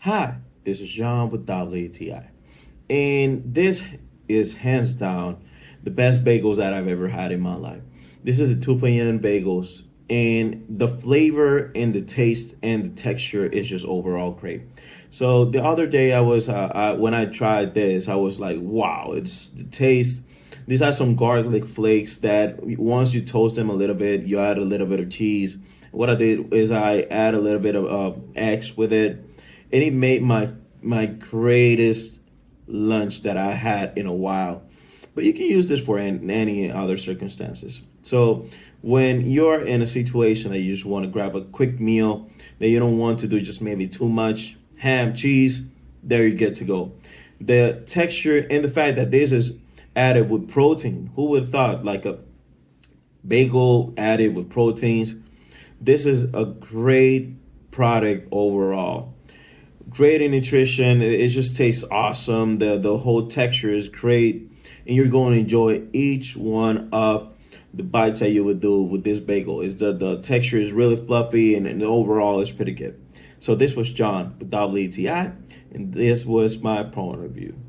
Hi, this is John with WTI. And this is hands down the best bagels that I've ever had in my life. This is the Toufayan Bagels. And the flavor and the taste and the texture is just overall great. So the other day when I tried this, I was like, wow, it's the taste. These are some garlic flakes that once you toast them a little bit, you add a little bit of cheese. What I did is I add a little bit of eggs with it, and it made my greatest lunch that I had in a while. But you can use this for any other circumstances. So when you're in a situation that you just want to grab a quick meal, that you don't want to do just maybe too much ham, cheese, there you get to go. The texture and the fact that this is added with protein. Who would have thought like a bagel added with proteins? This is a great product overall. Great in nutrition. It just tastes awesome. The whole texture is great, and you're going to enjoy each one of the bites that you would do with this bagel. Is the texture is really fluffy, and overall it's pretty good. So this was John with WTI, and this was my point of view.